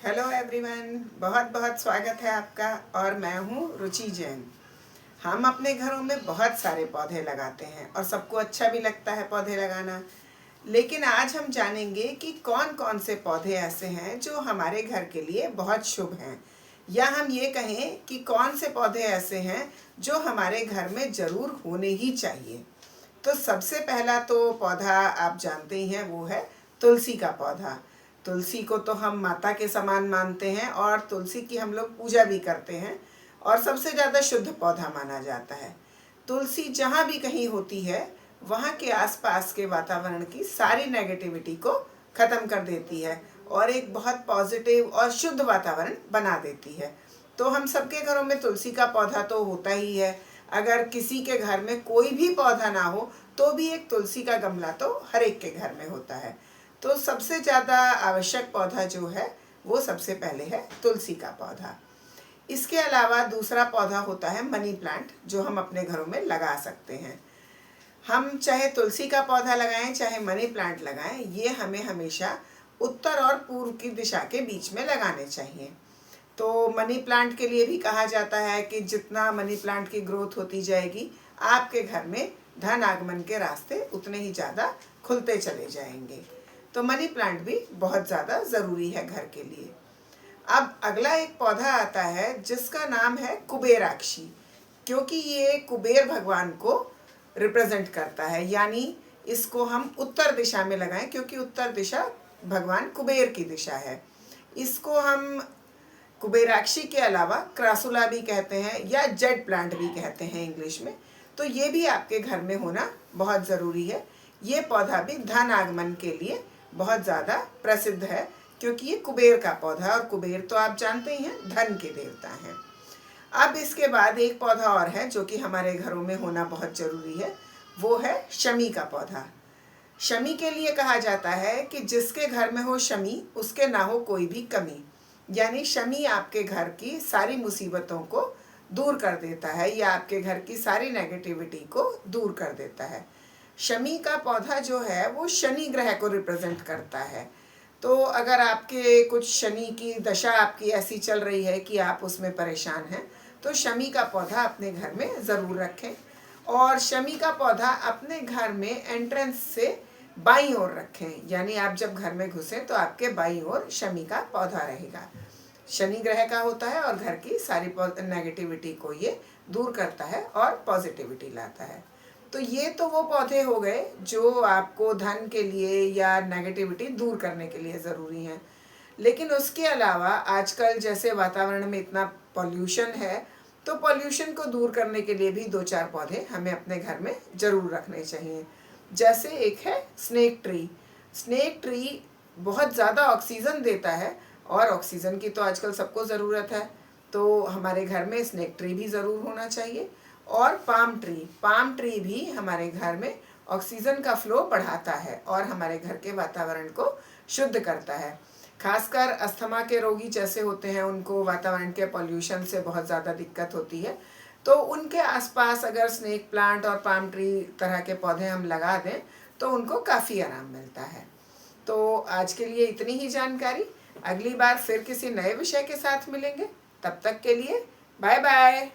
Hello everyone, बहुत बहुत स्वागत है आपका। और मैं हूँ रुचि जैन। हम अपने घरों में बहुत सारे पौधे लगाते हैं और सबको अच्छा भी लगता है पौधे लगाना। लेकिन आज हम जानेंगे कि कौन कौन से पौधे ऐसे हैं जो हमारे घर के लिए बहुत शुभ हैं, या हम ये कहें कि कौन से पौधे ऐसे हैं जो हमारे घर में ज़रूर होने ही चाहिए। तो सबसे पहला तो पौधा आप जानते ही हैं, वो है तुलसी का पौधा। तुलसी को तो हम माता के समान मानते हैं और तुलसी की हम लोग पूजा भी करते हैं और सबसे ज़्यादा शुद्ध पौधा माना जाता है। तुलसी जहाँ भी कहीं होती है वहाँ के आसपास के वातावरण की सारी नेगेटिविटी को ख़त्म कर देती है और एक बहुत पॉजिटिव और शुद्ध वातावरण बना देती है। तो हम सबके घरों में तुलसी का पौधा तो होता ही है। अगर किसी के घर में कोई भी पौधा ना हो तो भी एक तुलसी का गमला तो हर एक के घर में होता है। तो सबसे ज़्यादा आवश्यक पौधा जो है वो सबसे पहले है तुलसी का पौधा। इसके अलावा दूसरा पौधा होता है मनी प्लांट, जो हम अपने घरों में लगा सकते हैं। हम चाहे तुलसी का पौधा लगाएं चाहे मनी प्लांट लगाएं, ये हमें हमेशा उत्तर और पूर्व की दिशा के बीच में लगाने चाहिए। तो मनी प्लांट के लिए भी कहा जाता है कि जितना मनी प्लांट की ग्रोथ होती जाएगी आपके घर में धन आगमन के रास्ते उतने ही ज़्यादा खुलते चले जाएंगे। तो मनी प्लांट भी बहुत ज़्यादा ज़रूरी है घर के लिए। अब अगला एक पौधा आता है जिसका नाम है कुबेराक्षी, क्योंकि ये कुबेर भगवान को रिप्रेजेंट करता है। यानी इसको हम उत्तर दिशा में लगाएं क्योंकि उत्तर दिशा भगवान कुबेर की दिशा है। इसको हम कुबेराक्षी के अलावा क्रासुला भी कहते हैं या जेड प्लांट भी कहते हैं इंग्लिश में। तो ये भी आपके घर में होना बहुत ज़रूरी है। ये पौधा भी धन आगमन के लिए बहुत ज़्यादा प्रसिद्ध है क्योंकि ये कुबेर का पौधा है और कुबेर तो आप जानते ही हैं धन के देवता हैं। अब इसके बाद एक पौधा और है जो कि हमारे घरों में होना बहुत ज़रूरी है, वो है शमी का पौधा। शमी के लिए कहा जाता है कि जिसके घर में हो शमी उसके ना हो कोई भी कमी। यानी शमी आपके घर की सारी मुसीबतों को दूर कर देता है या आपके घर की सारी नेगेटिविटी को दूर कर देता है। शमी का पौधा जो है वो शनि ग्रह को रिप्रेजेंट करता है। तो अगर आपके कुछ शनि की दशा आपकी ऐसी चल रही है कि आप उसमें परेशान हैं तो शमी का पौधा अपने घर में ज़रूर रखें। और शमी का पौधा अपने घर में एंट्रेंस से बाईं ओर रखें। यानी आप जब घर में घुसें तो आपके बाईं ओर शमी का पौधा रहेगा। शनि ग्रह का होता है और घर की सारी नेगेटिविटी को ये दूर करता है और पॉजिटिविटी लाता है। तो ये तो वो पौधे हो गए जो आपको धन के लिए या नेगेटिविटी दूर करने के लिए ज़रूरी हैं। लेकिन उसके अलावा आजकल जैसे वातावरण में इतना पॉल्यूशन है तो पॉल्यूशन को दूर करने के लिए भी दो चार पौधे हमें अपने घर में ज़रूर रखने चाहिए। जैसे एक है स्नेक ट्री। स्नेक ट्री बहुत ज़्यादा ऑक्सीजन देता है और ऑक्सीजन की तो आजकल सबको ज़रूरत है, तो हमारे घर में स्नेक ट्री भी ज़रूर होना चाहिए। और पाम ट्री भी हमारे घर में ऑक्सीजन का फ्लो बढ़ाता है और हमारे घर के वातावरण को शुद्ध करता है। खासकर अस्थमा के रोगी जैसे होते हैं उनको वातावरण के पॉल्यूशन से बहुत ज़्यादा दिक्कत होती है, तो उनके आसपास अगर स्नेक प्लांट और पाम ट्री तरह के पौधे हम लगा दें तो उनको काफ़ी आराम मिलता है। तो आज के लिए इतनी ही जानकारी। अगली बार फिर किसी नए विषय के साथ मिलेंगे। तब तक के लिए बाय बाय।